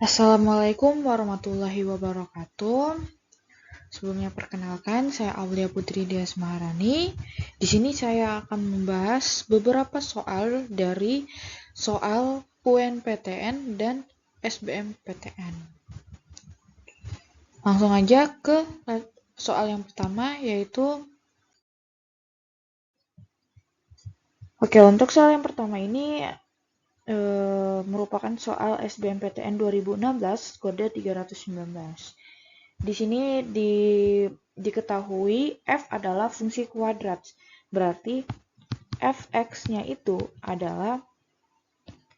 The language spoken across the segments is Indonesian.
Assalamualaikum warahmatullahi wabarakatuh. Sebelumnya perkenalkan, saya Aulia Putri Dias Maharani. Di sini saya akan membahas beberapa soal dari soal UNPTN dan SBMPTN. Langsung aja ke soal yang pertama, yaitu untuk soal yang pertama ini merupakan soal SBMPTN 2016 kode 319. Di sini diketahui f adalah fungsi kuadrat. Berarti fx-nya itu adalah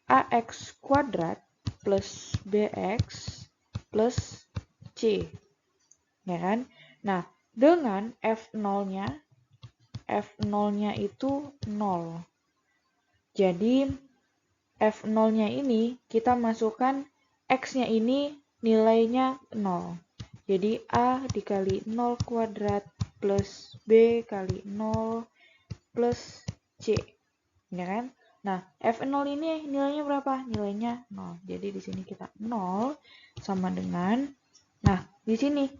ax kuadrat plus bx plus c. Ya kan? Nah, dengan f0-nya itu 0. Jadi f0-nya ini kita masukkan x-nya ini nilainya 0. Jadi A dikali 0 kuadrat plus B kali 0 plus C. Ya kan? Nah, F0 ini nilainya berapa? Nilainya 0. Jadi di sini kita 0 sama dengan, nah, di sini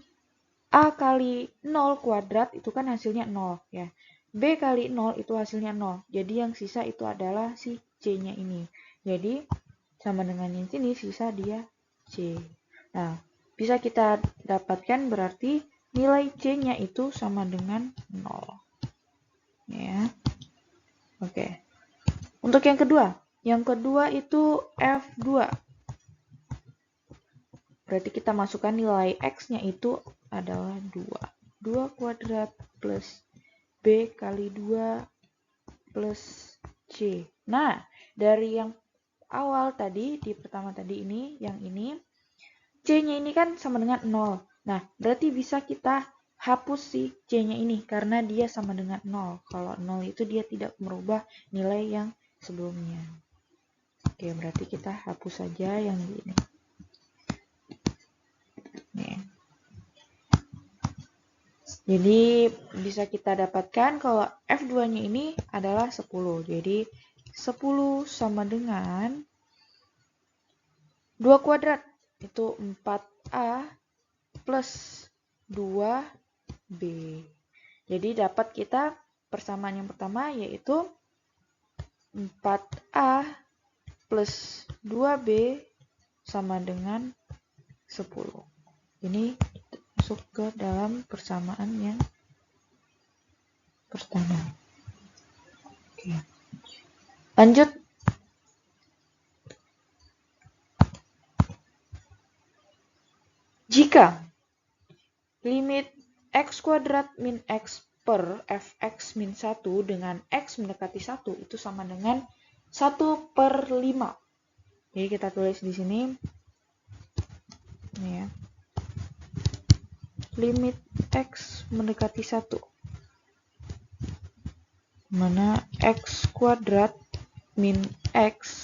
A kali 0 kuadrat itu kan hasilnya 0 ya. B kali 0 itu hasilnya 0. Jadi yang sisa itu adalah si C-nya ini. Jadi sama dengan yang sini sisa dia C. Nah, bisa kita dapatkan berarti nilai C-nya itu sama dengan 0. Ya. Oke. Untuk yang kedua itu F2. Berarti kita masukkan nilai X-nya itu adalah 2. 2 kuadrat plus B kali 2 plus C. Nah, dari yang awal tadi, di pertama tadi ini, yang ini, C-nya ini kan sama dengan 0. Nah, berarti bisa kita hapus si C-nya ini karena dia sama dengan 0. Kalau 0 itu dia tidak merubah nilai yang sebelumnya. Oke, berarti kita hapus saja yang ini. Nih. Jadi, bisa kita dapatkan kalau F2-nya ini adalah 10. Jadi, 10 sama dengan 2 kuadrat. Itu 4A plus 2B. Jadi dapat kita persamaan yang pertama yaitu 4A plus 2B sama dengan 10. Ini masuk ke dalam persamaan yang pertama. Oke. Lanjut. Jika limit x kuadrat min x per fx min 1 dengan x mendekati 1 itu sama dengan 1/5. Jadi kita tulis di sini. Ini ya. Limit x mendekati 1. Mana x kuadrat min x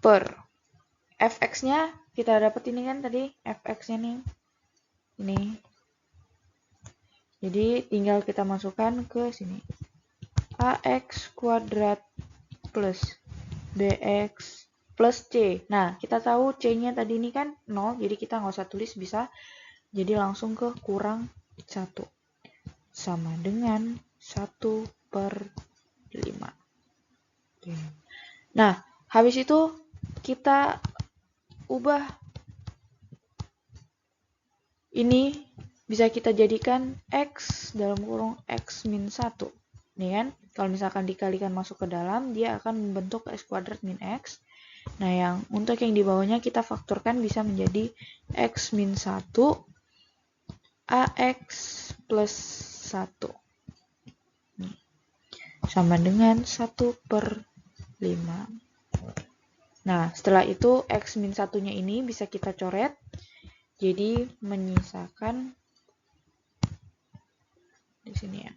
per fx-nya kita dapat ini kan tadi fx-nya nih. Ini. Jadi tinggal kita masukkan ke sini. Ax kuadrat plus bx plus c. Nah, kita tahu c-nya tadi ini kan 0, jadi kita nggak usah tulis, bisa. Jadi langsung ke kurang 1. Sama dengan 1/5. Oke. Nah, habis itu kita ubah ini bisa kita jadikan x dalam kurung x min 1. Nih kan, kalau misalkan dikalikan masuk ke dalam, dia akan membentuk x kuadrat min x. Nah, untuk yang di bawahnya kita faktorkan bisa menjadi x min 1 ax plus 1. Sama dengan 1/5. Nah, setelah itu x min 1-nya ini bisa kita coret. Jadi menyisakan di sini ya.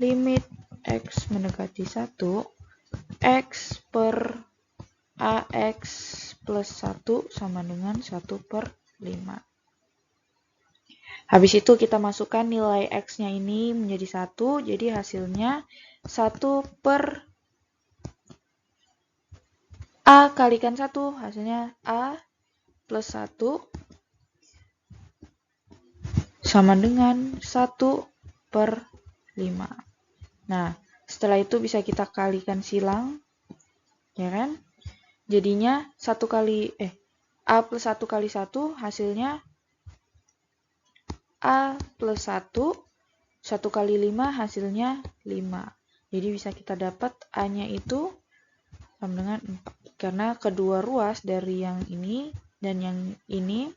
Limit x mendekati 1, x per ax plus 1 sama dengan 1/5. Habis itu kita masukkan nilai X-nya ini menjadi 1, jadi hasilnya 1 per A kalikan 1, hasilnya A plus 1 sama dengan 1 per 5. Nah, setelah itu bisa kita kalikan silang, ya kan? Jadinya A plus 1 kali 1 hasilnya A plus 1, 1 kali 5 hasilnya 5. Jadi bisa kita dapat A-nya itu sama dengan 4. Karena kedua ruas dari yang ini dan yang ini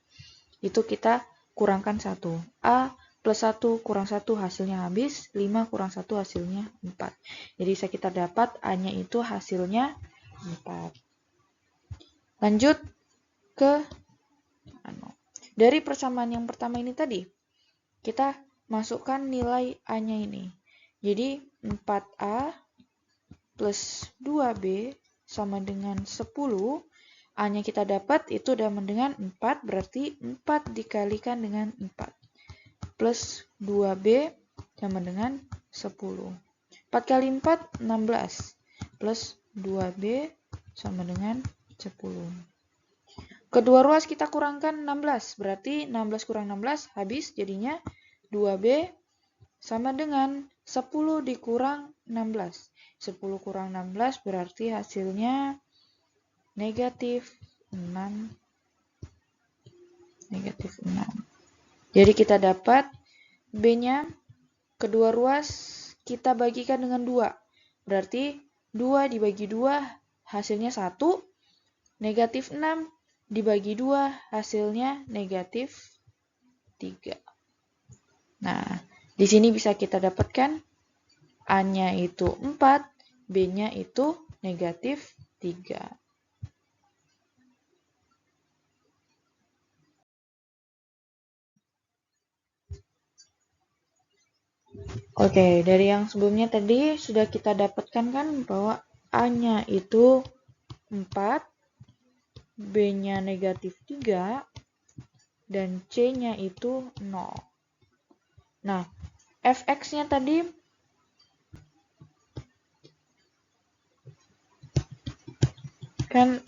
itu kita kurangkan 1. A plus 1 kurang 1 hasilnya habis, 5 kurang 1 hasilnya 4. Jadi bisa kita dapat A-nya itu hasilnya 4. Lanjut ke dari persamaan yang pertama ini tadi, kita masukkan nilai A-nya ini. Jadi 4A plus 2B sama dengan 10. A-nya kita dapat itu sama dengan 4, berarti 4 dikalikan dengan 4. Plus 2B sama dengan 10. 4 kali 4, 16. Plus 2B sama dengan 10. Kedua ruas kita kurangkan 16, berarti 16 kurang 16 habis, jadinya 2B sama dengan 10 dikurang 16. 10 kurang 16 berarti hasilnya negatif 6. Negatif 6. Jadi kita dapat B-nya, kedua ruas kita bagikan dengan 2. Berarti 2 dibagi 2 hasilnya 1. Negatif 6 dibagi 2 hasilnya negatif 3. Nah, di sini bisa kita dapatkan A-nya itu 4, B-nya itu negatif 3. Oke, dari yang sebelumnya tadi sudah kita dapatkan kan bahwa A-nya itu 4, B-nya negatif 3, dan C-nya itu 0. Nah, fx-nya tadi kan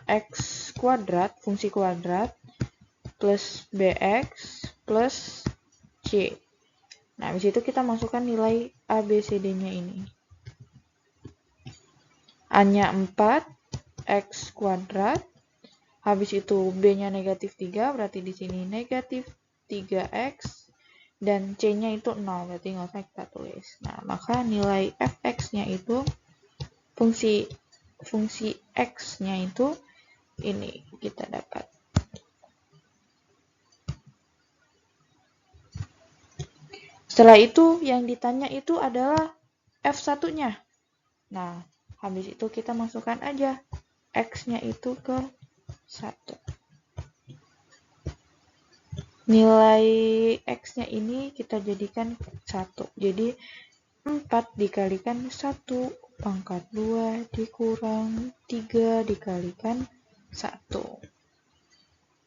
x kuadrat, fungsi kuadrat, plus bx plus c. Nah, habis itu kita masukkan nilai A, B, C, D-nya ini. A-nya 4, X kuadrat. Habis itu B-nya negatif 3, berarti di sini negatif 3X. Dan C-nya itu 0, berarti nggak usah kita tulis. Nah, maka nilai Fx-nya itu, fungsi X-nya itu, ini kita dapat. Setelah itu, yang ditanya itu adalah F1-nya. Nah, habis itu kita masukkan aja X-nya itu ke 1. Nilai X-nya ini kita jadikan 1. Jadi, 4 dikalikan 1 pangkat 2 dikurang 3 dikalikan 1.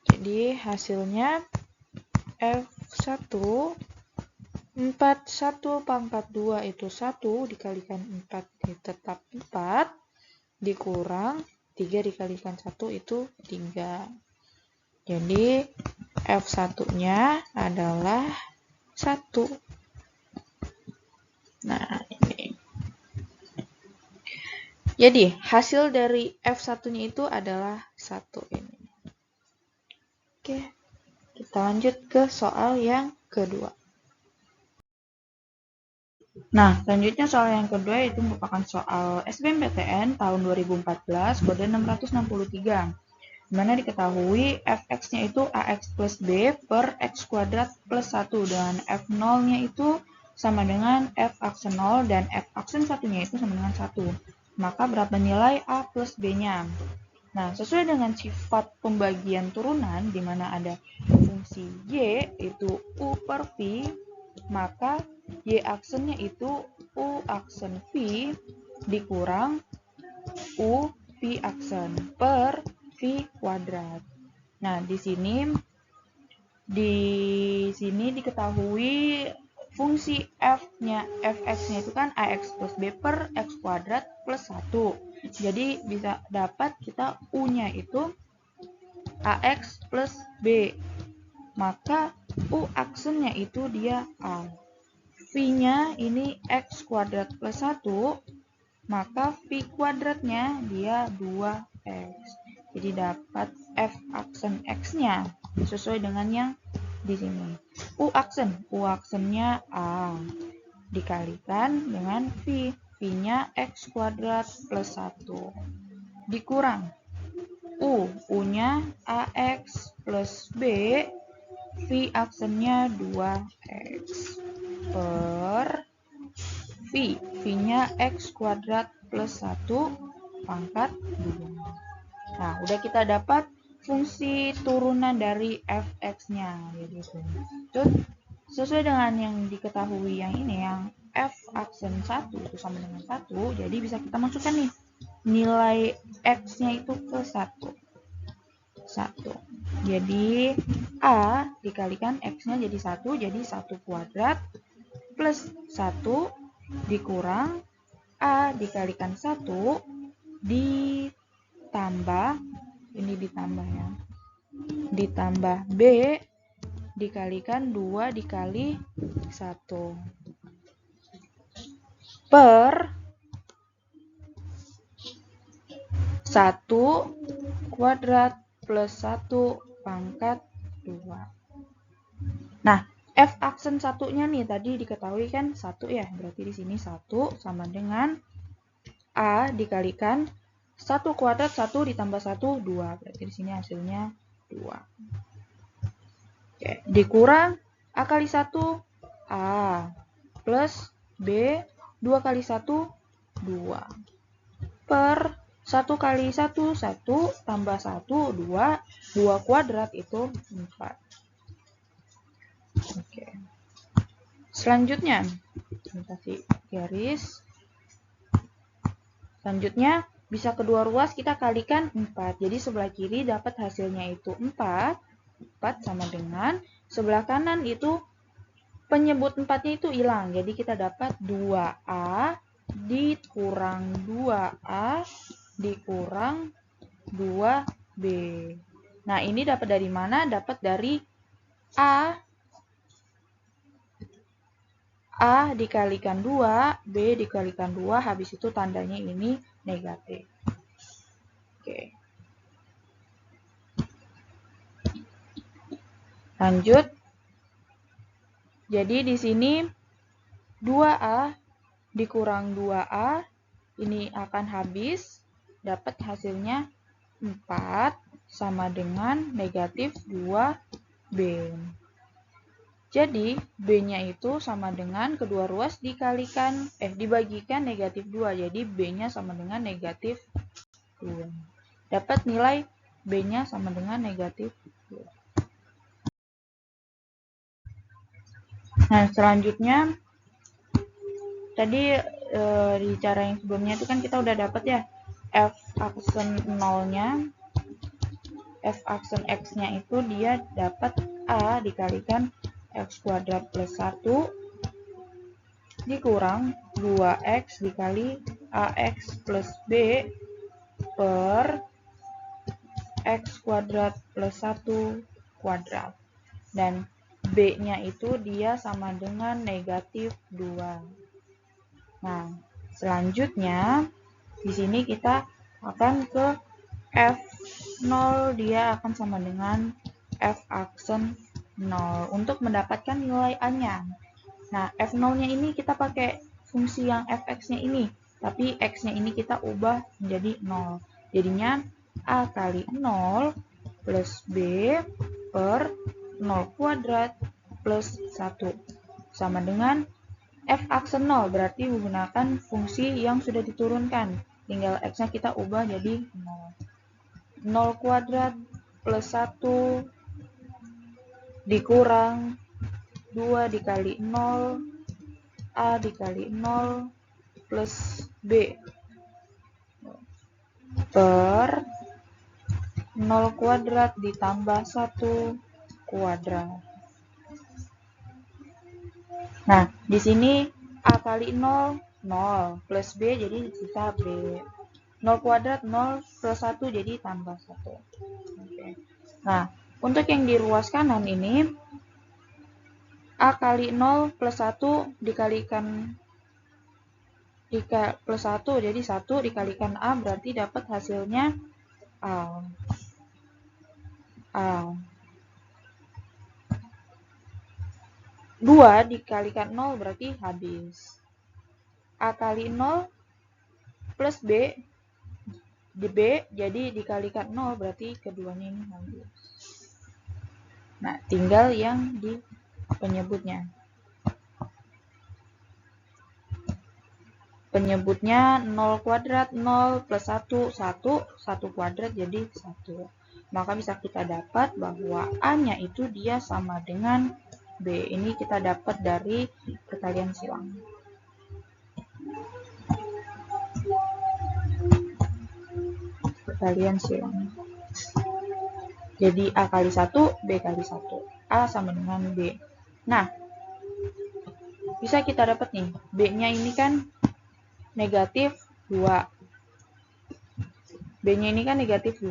Jadi, hasilnya F1 4, 1 pangkat 2 itu 1 dikalikan 4 tetap 4 dikurang 3 dikalikan 1 itu 3. Jadi F1-nya adalah 1. Nah, ini. Jadi hasil dari F1-nya itu adalah 1 ini. Oke, kita lanjut ke soal yang kedua. Nah, selanjutnya soal yang kedua itu merupakan soal SBMPTN tahun 2014 kode 663. Di mana diketahui fx-nya itu ax plus b per x kuadrat plus 1 dan f0-nya itu sama dengan f aksen 0 dan f aksen 1-nya itu sama dengan 1. Maka berapa nilai a plus b-nya? Nah, sesuai dengan sifat pembagian turunan di mana ada fungsi y itu u per v, maka y aksennya itu u aksen v dikurang u v aksen per v kuadrat. Nah, di sini Di sini diketahui fungsi fx-nya itu kan ax plus b per x kuadrat plus 1. Jadi bisa dapat kita u-nya itu ax plus b. Maka u aksennya itu dia a. V-nya ini x kuadrat plus 1. Maka v kuadratnya dia 2x. Jadi dapat f aksen x-nya sesuai dengan yang di sini. U aksennya a dikalikan dengan v. V-nya x kuadrat plus 1 dikurang u-nya ax plus b, v aksennya 2x per v-nya x kuadrat plus 1 pangkat 2. Nah, udah kita dapat fungsi turunan dari fx-nya, gitu. Sesuai dengan yang diketahui yang ini, yang f aksen 1 itu sama dengan 1, jadi bisa kita masukkan nih nilai x-nya itu ke 1. Jadi a dikalikan x-nya jadi 1, jadi 1 kuadrat plus 1 dikurang a dikalikan 1 ditambah, ini ditambah ya, ditambah b dikalikan 2 dikali 1 per 1 kuadrat plus 1 pangkat 2. Nah, f aksen satunya nih tadi diketahui kan 1 ya, berarti di sini 1 sama dengan a dikalikan 1 kuadrat 1 ditambah 1 2, berarti di sini hasilnya 2. Oke, dikurang a kali 1 a plus b 2 kali 1 2 per 1 kali 1 1 tambah 1 2 kuadrat itu 4. Oke. Selanjutnya kita kasih garis. Selanjutnya bisa kedua ruas kita kalikan 4. Jadi sebelah kiri dapat hasilnya itu 4. 4 sama dengan sebelah kanan itu penyebut 4-nya itu hilang. Jadi kita dapat 2a dikurang 2a dikurang 2b. Nah, ini dapat dari mana? Dapat dari a dikalikan 2, b dikalikan 2, habis itu tandanya ini negatif. Oke. Lanjut. Jadi di sini 2a dikurang 2a ini akan habis, dapat hasilnya 4 sama dengan negatif 2b. Jadi b-nya itu sama dengan kedua ruas dibagikan negatif 2. Jadi b-nya sama dengan negatif 2. Dapat nilai b-nya sama dengan negatif 2. Nah, selanjutnya tadi di cara yang sebelumnya itu kan kita udah dapat ya f aksen 0-nya, f aksen x-nya itu dia dapat a dikalikan x kuadrat plus 1 dikurang 2x dikali ax plus b per x kuadrat plus 1 kuadrat. Dan b-nya itu dia sama dengan negatif 2. Nah, selanjutnya di sini kita akan ke f0, dia akan sama dengan f aksen 0 untuk mendapatkan nilai a-nya. Nah, f0-nya ini kita pakai fungsi yang fx-nya ini, tapi x-nya ini kita ubah menjadi 0. Jadinya a kali 0 plus b per 0 kuadrat plus 1 sama dengan f aksen 0, berarti menggunakan fungsi yang sudah diturunkan. Tinggal x-nya kita ubah jadi 0. 0 kuadrat plus 1 dikurang 2 dikali 0 a dikali 0 plus b per 0 kuadrat ditambah 1 kuadrat. Nah, di sini A kali 0, 0 plus B jadi sisa B. 0 kuadrat 0 plus 1 jadi tambah 1. Oke. Nah, untuk yang di ruas kanan ini A kali 0 plus 1 dikalikan plus 1 jadi 1 dikalikan A berarti dapat hasilnya A. 2 dikalikan 0 berarti habis. A kali 0 plus B di B jadi dikalikan 0 berarti keduanya ini habis. Nah, tinggal yang di penyebutnya. Penyebutnya 0 kuadrat 0 plus 1 1 kuadrat jadi 1. Maka bisa kita dapat bahwa A-nya itu dia sama dengan B. Ini kita dapat dari perkalian silang. Perkalian silang. Jadi A kali 1, B kali 1. A sama dengan B. Nah, bisa kita dapat nih, B-nya ini kan negatif 2. B-nya ini kan negatif 2.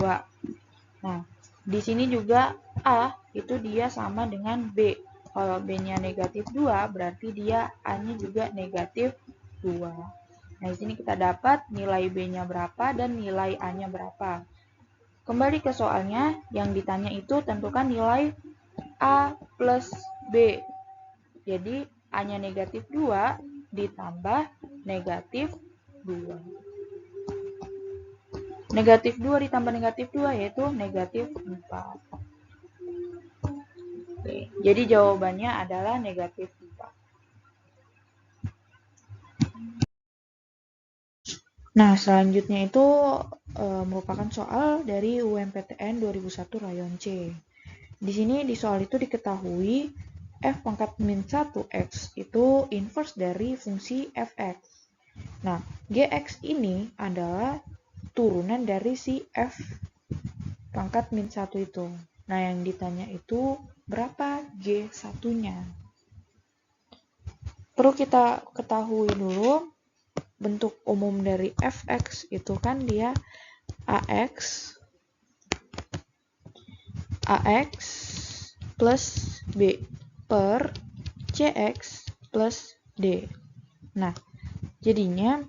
Nah, di sini juga A itu dia sama dengan B. Kalau B-nya negatif 2, berarti dia A-nya juga negatif 2. Nah, di sini kita dapat nilai B-nya berapa dan nilai A-nya berapa. Kembali ke soalnya, yang ditanya itu tentukan nilai A plus B. Jadi, A-nya negatif 2 ditambah negatif 2. Negatif 2 ditambah negatif 2 yaitu negatif 4. Oke, jadi jawabannya adalah negatif 4. Nah, selanjutnya itu merupakan soal dari UMPTN 2001 Rayon C. Di sini di soal itu diketahui f pangkat min 1x itu inverse dari fungsi fx. Nah, gx ini adalah turunan dari si f pangkat min 1 itu. Nah, yang ditanya itu berapa g1-nya? Perlu kita ketahui dulu bentuk umum dari fx itu kan dia ax plus b per cx plus d. Nah, jadinya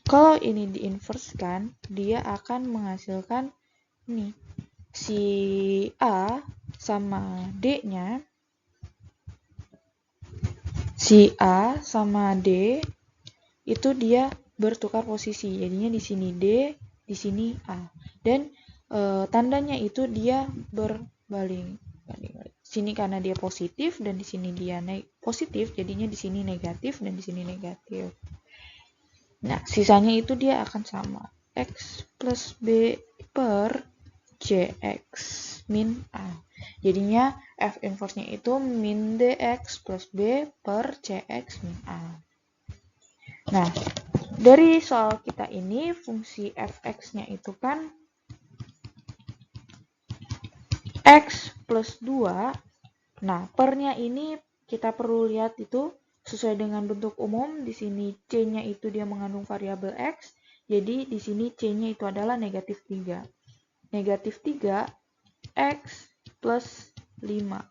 kalau ini diinverskan, dia akan menghasilkan ini si A sama D-nya. Si A sama D itu dia bertukar posisi. Jadinya di sini D, di sini A. Dan tandanya itu dia berbalik. Sini karena dia positif dan di sini dia positif, jadinya di sini negatif dan di sini negatif. Nah, sisanya itu dia akan sama. X plus B per Cx min A. Jadinya F inverse-nya itu min Dx plus B per Cx min A. Nah, dari soal kita ini, fungsi Fx-nya itu kan X plus 2. Nah, pernya ini kita perlu lihat itu sesuai dengan bentuk umum. Di sini C-nya itu dia mengandung variabel X. Jadi, di sini C-nya itu adalah negatif 3. Negatif 3 X plus 5.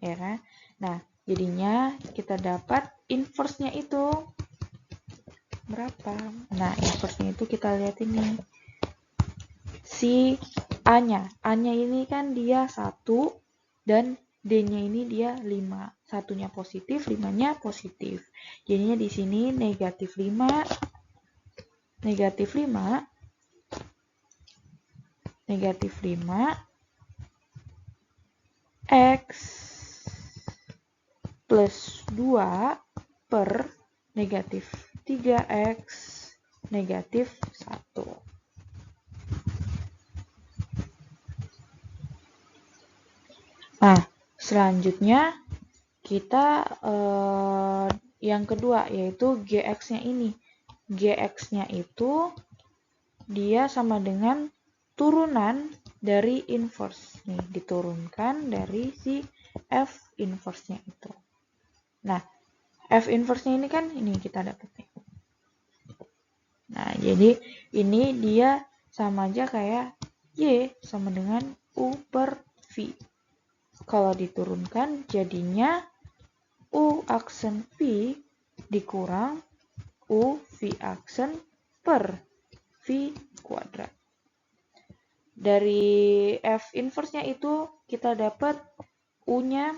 Ya kan? Nah, jadinya kita dapat inverse-nya itu berapa? Nah, inverse-nya itu kita lihat ini. Si A-nya. A-nya ini kan dia 1 dan D-nya ini dia 5. Satunya positif, 5-nya positif. Jadinya di sini negatif 5, negatif 5, negatif 5, X plus 2 per negatif 3X negatif 1. Nah, selanjutnya kita yang kedua yaitu Gx-nya ini. Gx-nya itu dia sama dengan turunan dari inverse. Nih, diturunkan dari si F inverse-nya itu. Nah, F inverse-nya ini kan ini kita dapat nih. Nah, jadi ini dia sama aja kayak Y sama dengan U per V. Kalau diturunkan jadinya U aksen V dikurang U V aksen per V kuadrat. Dari F inverse-nya itu kita dapat U-nya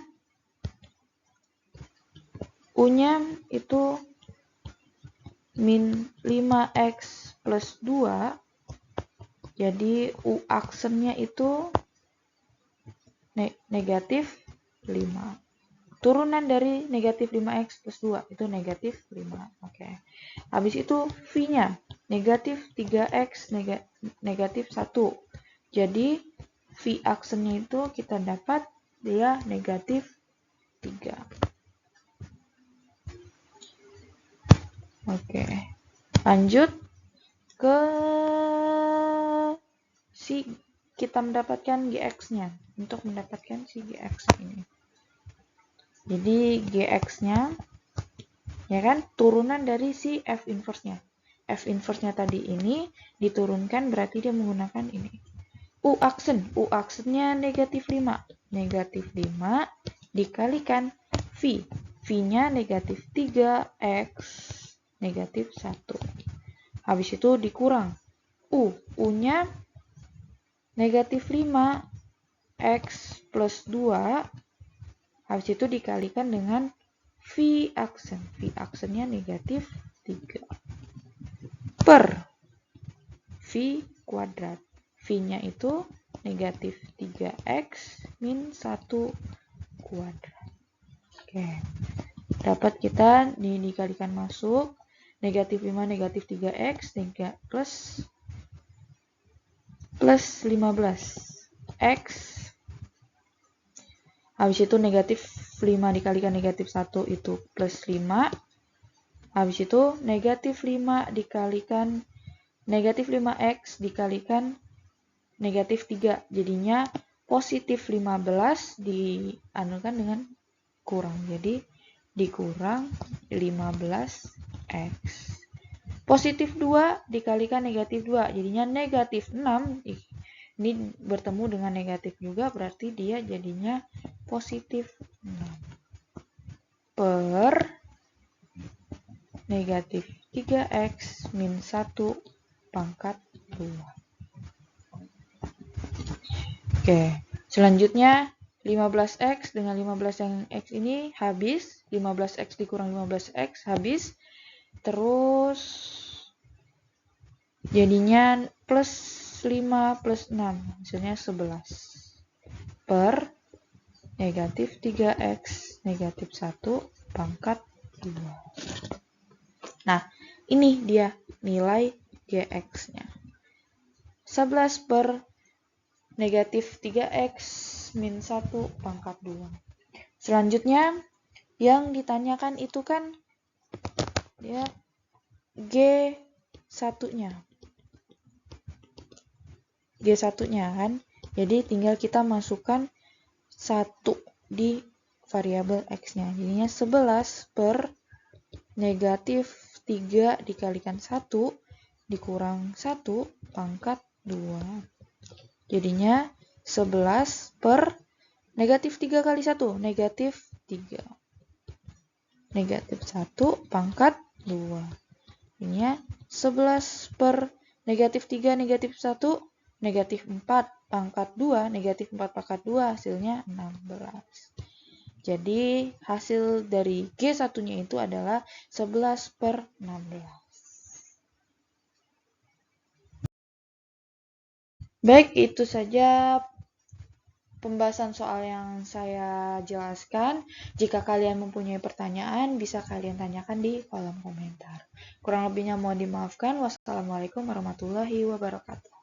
itu min 5x plus 2. Jadi U aksennya itu negatif 5. Turunan dari negatif 5x plus 2 itu negatif 5. Oke. Habis itu V-nya negatif 3x negatif 1. Jadi V aksennya itu kita dapat dia negatif 3. Oke. Lanjut ke si kita mendapatkan GX-nya. Untuk mendapatkan si GX ini. Jadi GX-nya ya kan turunan dari si F inverse-nya. F inverse-nya tadi ini diturunkan berarti dia menggunakan ini. U aksennya negatif 5. Negatif 5 dikalikan V. V-nya negatif 3x negatif 1. Habis itu dikurang U. U-nya negatif 5 x plus 2. Habis itu dikalikan dengan V aksen. V aksennya negatif 3. Per V kuadrat. V-nya itu negatif 3x min 1 kuadrat. Oke. Dapat kita dikalikan masuk. Negatif 5 negatif 3x plus 15x. Habis itu negatif 5 dikalikan negatif 1 itu plus 5. Habis itu negatif 5 dikalikan negatif 5x dikalikan negatif 3. Jadinya positif 15 dianukan dengan kurang. Jadi dikurang 15x. Positif 2 dikalikan negatif 2. Jadinya negatif 6. Ini bertemu dengan negatif juga berarti dia jadinya positif 6. Per negatif 3x min 1 pangkat 2. Oke, selanjutnya 15x dengan 15 yang x ini habis. 15x dikurang 15x habis. Terus jadinya plus 5 plus 6. Hasilnya 11. Per negatif 3x negatif 1 pangkat 2. Nah, ini dia nilai GX-nya. 11 per negatif 3x min 1 pangkat 2. Selanjutnya, yang ditanyakan itu kan ya G1-nya. G1-nya kan. Jadi tinggal kita masukkan 1 di variabel X-nya. Jadinya 11 per negatif 3 dikalikan 1 dikurang 1 pangkat 2. Jadinya 11 per negatif 3 kali 1, negatif 3. Negatif 1 pangkat 2. Ininya 11 per negatif 3, negatif 1, negatif 4 pangkat 2, negatif 4 pangkat 2, hasilnya 16. Jadi hasil dari G1-nya itu adalah 11 per 16. Baik, itu saja pembahasan soal yang saya jelaskan. Jika kalian mempunyai pertanyaan, bisa kalian tanyakan di kolom komentar. Kurang lebihnya mohon dimaafkan. Wassalamualaikum warahmatullahi wabarakatuh.